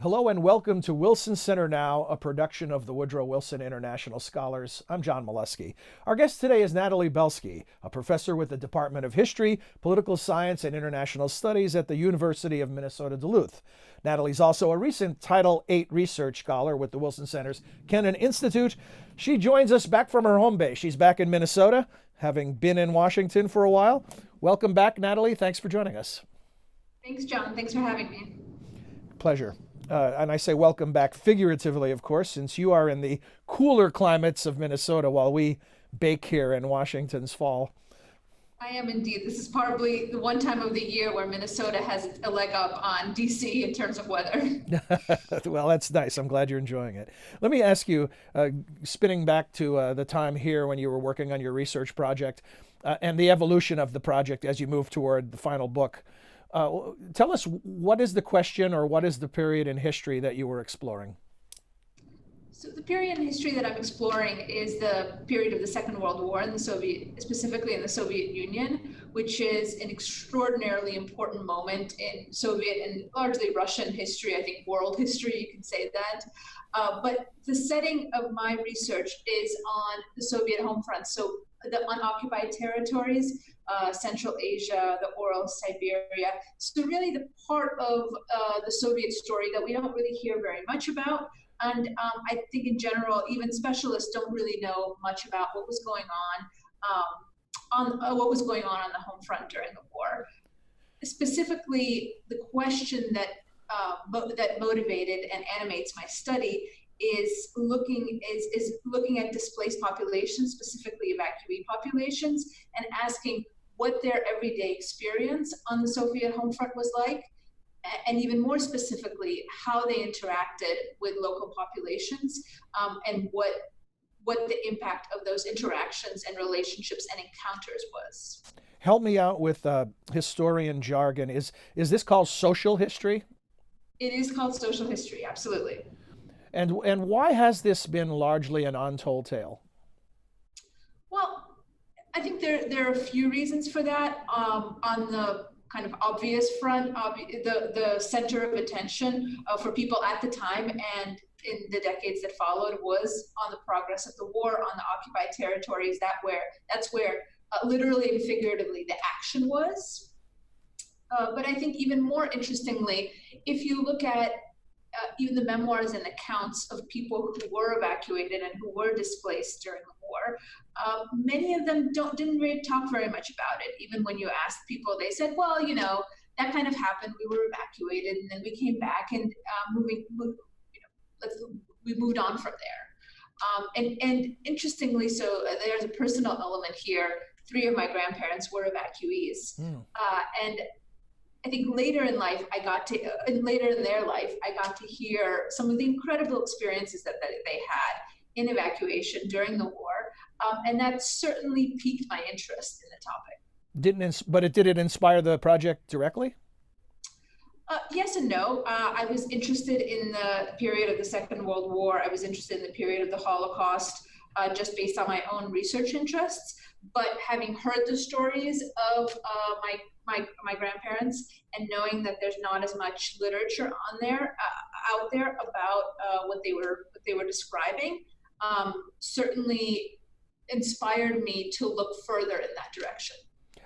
Hello and welcome to Wilson Center Now, a production of the Woodrow Wilson International Scholars. I'm John Molesky. Our guest today is Natalie Belsky, a professor with the Department of History, Political Science, and International Studies at the University of Minnesota Duluth. Natalie's also a recent Title VIII Research Scholar with the Wilson Center's Kennan Institute. She joins us back from her home base. She's back in Minnesota, having been in Washington for a while. Welcome back, Natalie. Thanks for joining us. Thanks, John. Thanks for having me. Pleasure. And I say welcome back figuratively, of course, since you are in the cooler climates of Minnesota while we bake here in Washington's fall. I am indeed. This is probably the one time of the year where Minnesota has a leg up on DC in terms of weather. Well, that's nice. I'm glad you're enjoying it. Let me ask you, spinning back to the time here when you were working on your research project and the evolution of the project as you move toward the final book. Tell us, what is the question or what is the period in history that you were exploring? So the period in history that I'm exploring is the period of the Second World War in the specifically in the Soviet Union, which is an extraordinarily important moment in Soviet and largely Russian history, I think world history, you can say that. But the setting of my research is on the Soviet home front, so the unoccupied territories, Central Asia, the Urals, Siberia. So really the part of the Soviet story that we don't really hear very much about. And I think in general, even specialists don't really know much about what was going on the home front during the war. Specifically, the question that motivated and animates my study is looking at displaced populations, specifically evacuee populations, and asking what their everyday experience on the Soviet home front was like, and even more specifically, how they interacted with local populations, and what the impact of those interactions and relationships and encounters was. Help me out with historian jargon. Is this called social history? It is called social history, absolutely. And why has this been largely an untold tale? Well, I think there are a few reasons for that. On the kind of obvious front, the center of attention for people at the time and in the decades that followed was on the progress of the war on the occupied territories. That's where literally and figuratively the action was. But I think even more interestingly, if you look at even the memoirs and accounts of people who were evacuated and who were displaced during the war, many of them didn't really talk very much about it. Even when you asked people, they said, well, that kind of happened. We were evacuated and then we came back and we moved on from there. And interestingly, so there's a personal element here. 3 of my grandparents were evacuees. And I think later in their life, I got to hear some of the incredible experiences that they had in evacuation during the war, and that certainly piqued my interest in the topic. But did it inspire the project directly? Yes and no. I was interested in the period of the Second World War. I was interested in the period of the Holocaust, just based on my own research interests. But having heard the stories of my grandparents and knowing that there's not as much literature out there about what they were describing, certainly inspired me to look further in that direction.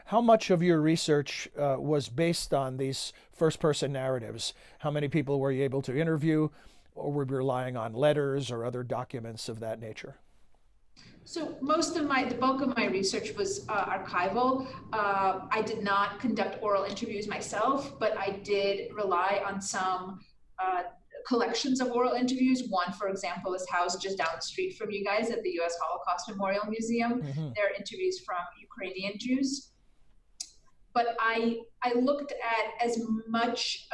How much of your research was based on these first-person narratives? How many people were you able to interview, or were you relying on letters or other documents of that nature? So the bulk of my research was archival. I did not conduct oral interviews myself, but I did rely on some collections of oral interviews. One, for example, is housed just down the street from you guys at the U.S. Holocaust Memorial Museum. Mm-hmm. There are interviews from Ukrainian Jews. But I looked at as much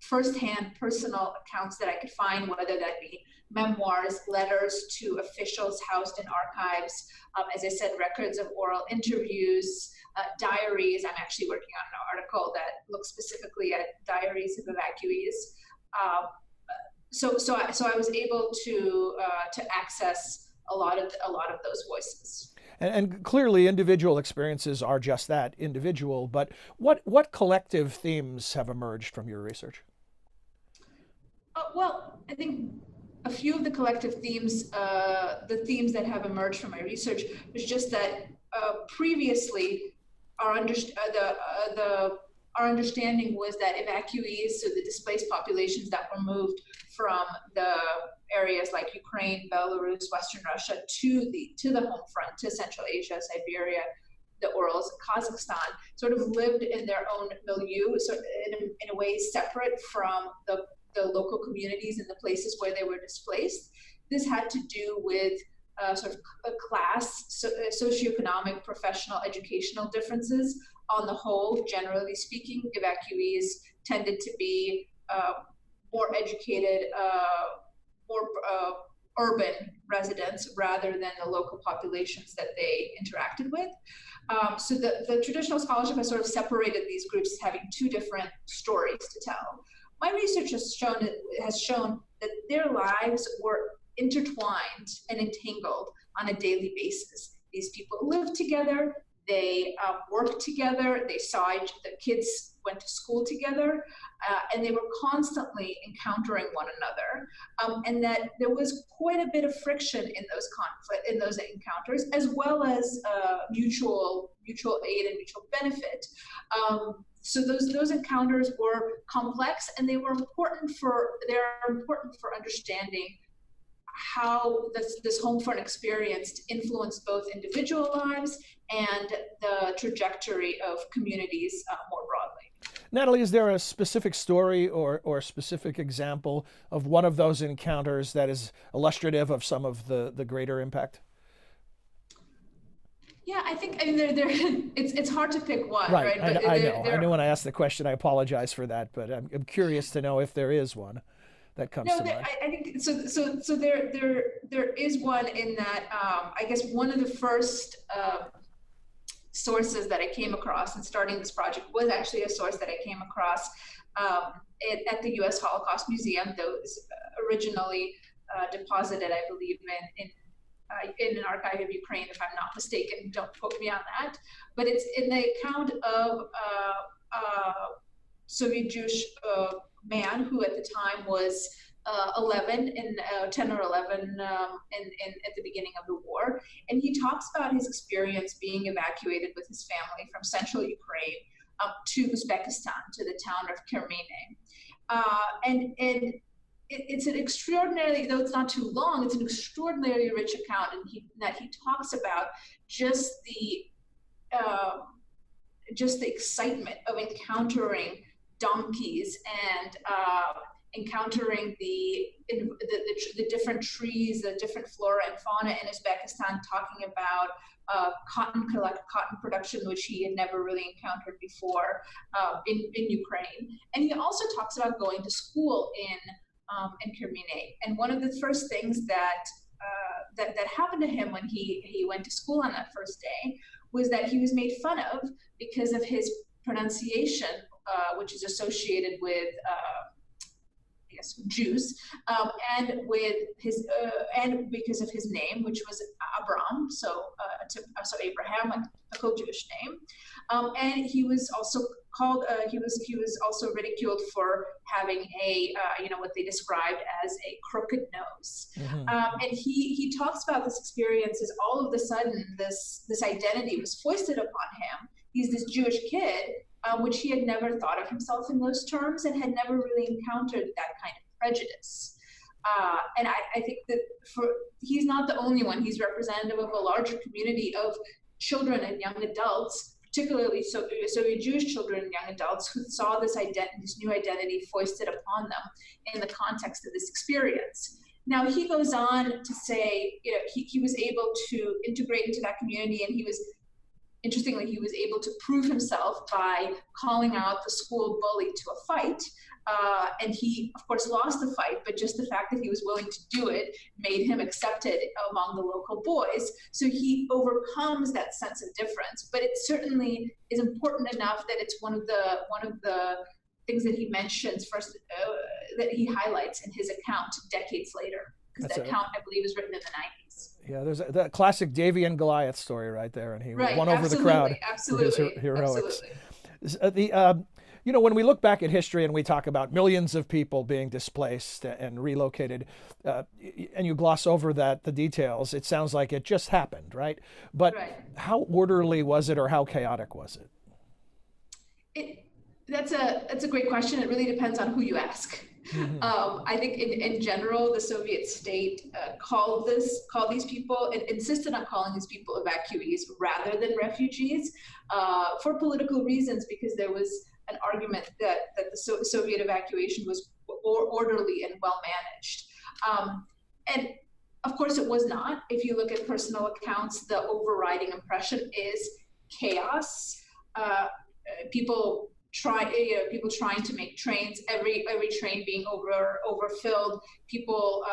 firsthand personal accounts that I could find, whether that be memoirs, letters to officials housed in archives, as I said, records of oral interviews, diaries. I'm actually working on an article that looks specifically at diaries of evacuees. So I was able to access a lot of those voices. And clearly individual experiences are just that, individual, but what collective themes have emerged from your research? Well, I think a few of the collective themes, the themes that have emerged from my research, is just that previously our our understanding was that evacuees, so the displaced populations that were moved from the areas like Ukraine, Belarus, Western Russia to the home front, to Central Asia, Siberia, the Urals, Kazakhstan, sort of lived in their own milieu, so in a way separate from the local communities in the places where they were displaced. This had to do with sort of a class, socioeconomic, professional, educational differences. On the whole, generally speaking, evacuees tended to be more educated, more urban residents rather than the local populations that they interacted with. So the traditional scholarship has sort of separated these groups as having two different stories to tell. My research has shown that their lives were intertwined and entangled on a daily basis. These people lived together, they worked together, they saw the kids went to school together, and they were constantly encountering one another, and that there was quite a bit of friction in those encounters, as well as mutual aid and mutual benefit. So those encounters were complex, and they are important for understanding how this home front experience influenced both individual lives and the trajectory of communities more broadly. Natalie, is there a specific story or specific example of one of those encounters that is illustrative of some of the greater impact? Yeah, I mean, it's hard to pick one, right? But I know. I know when I asked the question, I apologize for that, but I'm curious to know if there is one that comes to mind. I think so. So there is one in that. I guess one of the first sources that I came across in starting this project was actually a source that I came across at the U.S. Holocaust Museum, though it was originally deposited, I believe, in an archive of Ukraine, if I'm not mistaken. Don't quote me on that. But it's in the account of Soviet Jewish man who at the time was 10 or 11 at the beginning of the war. And he talks about his experience being evacuated with his family from central Ukraine to Uzbekistan, to the town of Kermene. And it's an extraordinarily, though it's not too long, it's an extraordinarily rich account, and he talks about just the excitement of encountering donkeys and encountering the different trees, the different flora and fauna in Uzbekistan, talking about cotton production, which he had never really encountered before in Ukraine. And he also talks about going to school in Kermene. And one of the first things that happened to him when he went to school on that first day was that he was made fun of because of his pronunciation, which is associated with Jews, and with his and because of his name, which was Abram, so Abraham, a co-Jewish name, and he was also called. He was also ridiculed for having a what they described as a crooked nose, and he talks about this experience as all of a sudden this identity was foisted upon him. He's this Jewish kid. Which he had never thought of himself in those terms and had never really encountered that kind of prejudice. And I think that he's not the only one. He's representative of a larger community of children and young adults, particularly Soviet Jewish children and young adults, who saw this new identity foisted upon them in the context of this experience. Now, he goes on to say, he was able to integrate into that community, and interestingly, he was able to prove himself by calling out the school bully to a fight. And he, of course, lost the fight, but just the fact that he was willing to do it made him accepted among the local boys. So he overcomes that sense of difference. But it certainly is important enough that it's one of the things that he mentions first, that he highlights in his account decades later. Because that account, I believe, was written in the 90s. Yeah, there's that classic Davy and Goliath story right there, and he won over the crowd with his heroics. when we look back at history and we talk about millions of people being displaced and relocated, and you gloss over the details, it sounds like it just happened, right? But Right. how orderly was it, or how chaotic was it? That's a great question. It really depends on who you ask. I think in general, the Soviet state called these people, and insisted on calling these people evacuees rather than refugees, for political reasons, because there was an argument that the Soviet evacuation was orderly and well managed. And of course, it was not. If you look at personal accounts, the overriding impression is chaos. People trying to make trains, every train being overfilled, people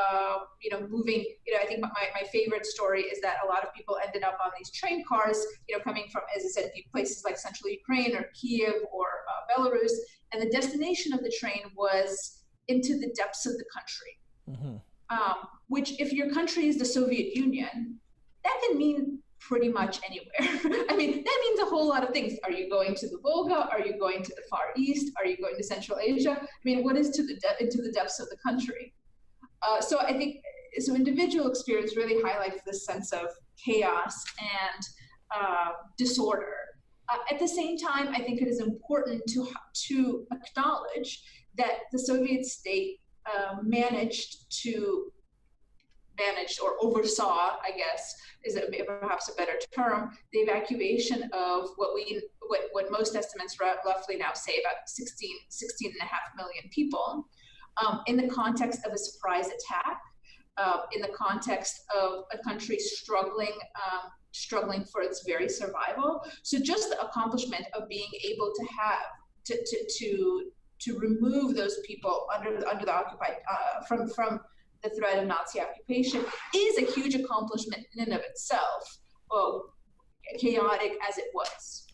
moving. I think my favorite story is that a lot of people ended up on these train cars, coming from, as I said, places like central Ukraine or Kiev or Belarus, and the destination of the train was into the depths of the country. Which, if your country is the Soviet Union, that can mean pretty much anywhere. I mean, that means a whole lot of things. Are you going to the Volga? Are you going to the Far East? Are you going to Central Asia? I mean, what is into the depths of the country? So I think individual experience really highlights this sense of chaos and disorder. At the same time, I think it is important to acknowledge that the Soviet state managed or oversaw, I guess, is perhaps a better term, the evacuation of what most estimates roughly now say about 16 and a half million people, in the context of a surprise attack, in the context of a country struggling for its very survival. So just the accomplishment of being able to have to remove those people under the occupied from the threat of Nazi occupation is a huge accomplishment in and of itself, chaotic as it was.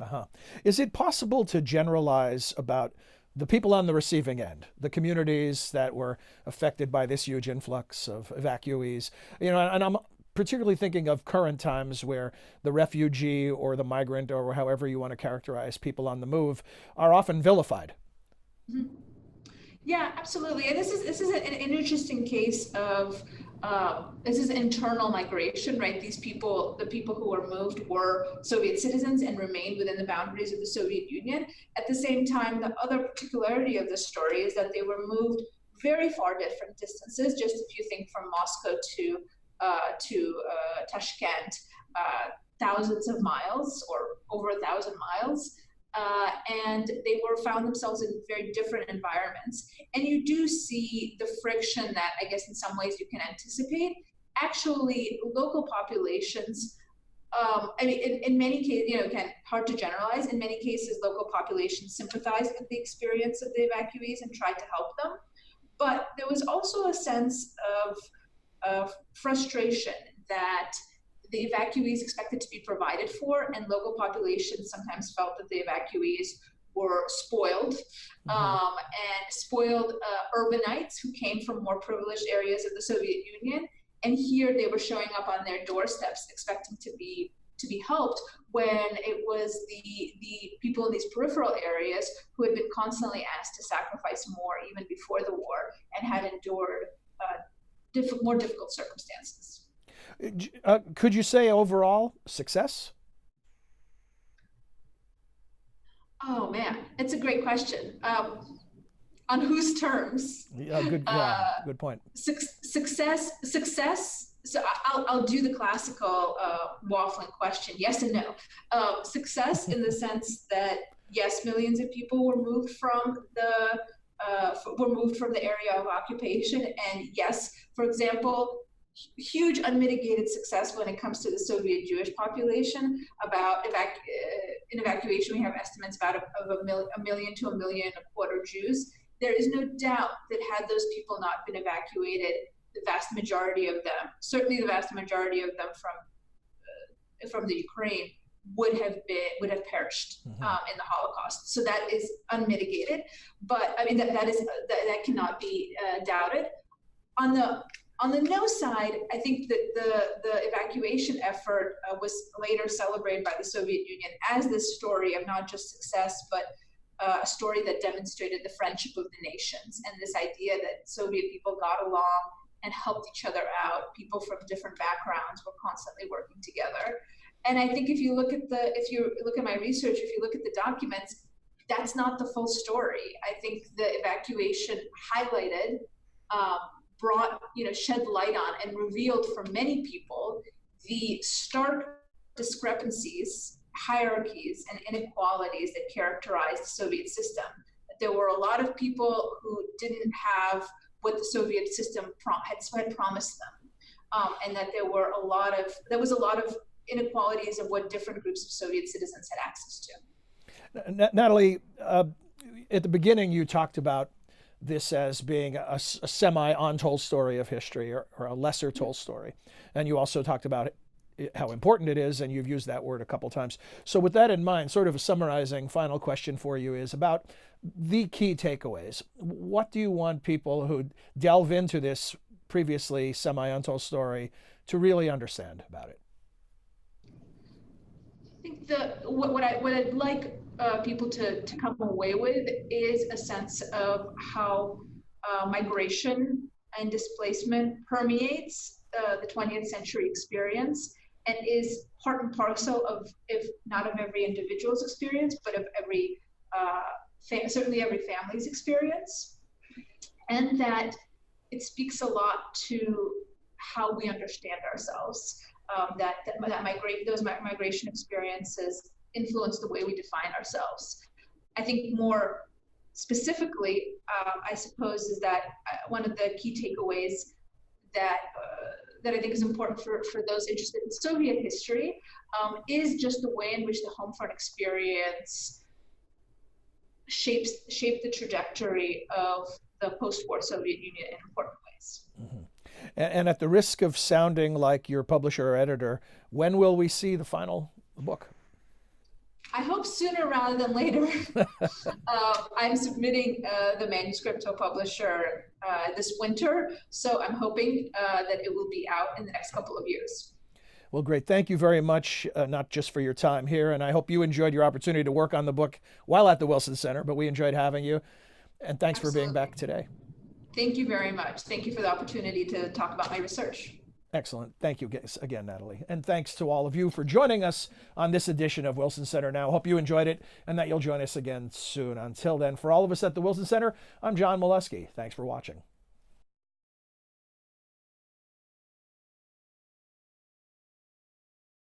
Is it possible to generalize about the people on the receiving end, the communities that were affected by this huge influx of evacuees? And I'm particularly thinking of current times where the refugee or the migrant, or however you want to characterize people on the move, are often vilified. Yeah, absolutely. And this is an interesting case of this is internal migration, right? The people who were moved were Soviet citizens and remained within the boundaries of the Soviet Union. At the same time, the other particularity of this story is that they were moved very far different distances. Just if you think from Moscow to Tashkent, thousands of miles or over 1,000 miles. And they found themselves in very different environments. And you do see the friction that I guess in some ways you can anticipate. Actually, local populations, in many cases, again, hard to generalize, in many cases, local populations sympathized with the experience of the evacuees and tried to help them. But there was also a sense of frustration that the evacuees expected to be provided for, and local populations sometimes felt that the evacuees were spoiled, and spoiled urbanites who came from more privileged areas of the Soviet Union. And here they were showing up on their doorsteps expecting to be helped, when it was the people in these peripheral areas who had been constantly asked to sacrifice more even before the war and had endured more difficult circumstances. Could you say overall success? Oh man, it's a great question. On whose terms? Good point. Success. So I'll do the classical waffling question: yes and no. Success in the sense that yes, millions of people were moved from the area of occupation, and yes, for example, huge unmitigated success when it comes to the Soviet Jewish population. About in evacuation, we have estimates about of a million to 1.25 million Jews. There is no doubt that had those people not been evacuated, the vast majority of them, certainly the vast majority of them from the Ukraine, would have perished in the Holocaust. So that is unmitigated. But I mean that cannot be doubted. On the no side, I think that the evacuation effort was later celebrated by the Soviet Union as this story of not just success, but a story that demonstrated the friendship of the nations and this idea that Soviet people got along and helped each other out. People from different backgrounds were constantly working together. And I think if you look at my research, if you look at the documents, that's not the full story. I think the evacuation highlighted, shed light on and revealed for many people the stark discrepancies, hierarchies, and inequalities that characterized the Soviet system. That there were a lot of people who didn't have what the Soviet system had promised them, and that there was a lot of inequalities of what different groups of Soviet citizens had access to. Natalie, at the beginning you talked about this as being a semi-untold story of history, or a lesser told story. And you also talked about how important it is, and you've used that word a couple times. So with that in mind, sort of a summarizing final question for you is about the key takeaways. What do you want people who delve into this previously semi-untold story to really understand about it? I think what I'd like people to come away with is a sense of how migration and displacement permeates the 20th century experience and is part and parcel of, if not of every individual's experience, but of every certainly every family's experience, and that it speaks a lot to how we understand ourselves. Those migration experiences influence the way we define ourselves. I think more specifically, I suppose, is that one of the key takeaways that I think is important for those interested in Soviet history is just the way in which the home front experience shaped the trajectory of the post-war Soviet Union in important ways. Mm-hmm. And at the risk of sounding like your publisher or editor, when will we see the final book? I hope sooner rather than later. I'm submitting the manuscript to a publisher this winter, so I'm hoping that it will be out in the next couple of years. Well, great. Thank you very much, not just for your time here, and I hope you enjoyed your opportunity to work on the book while at the Wilson Center, but we enjoyed having you, and thanks Absolutely. for being back today. Thank you very much. Thank you for the opportunity to talk about my research. Excellent. Thank you again, Natalie. And thanks to all of you for joining us on this edition of Wilson Center Now. Hope you enjoyed it and that you'll join us again soon. Until then, for all of us at the Wilson Center, I'm John Molesky. Thanks for watching.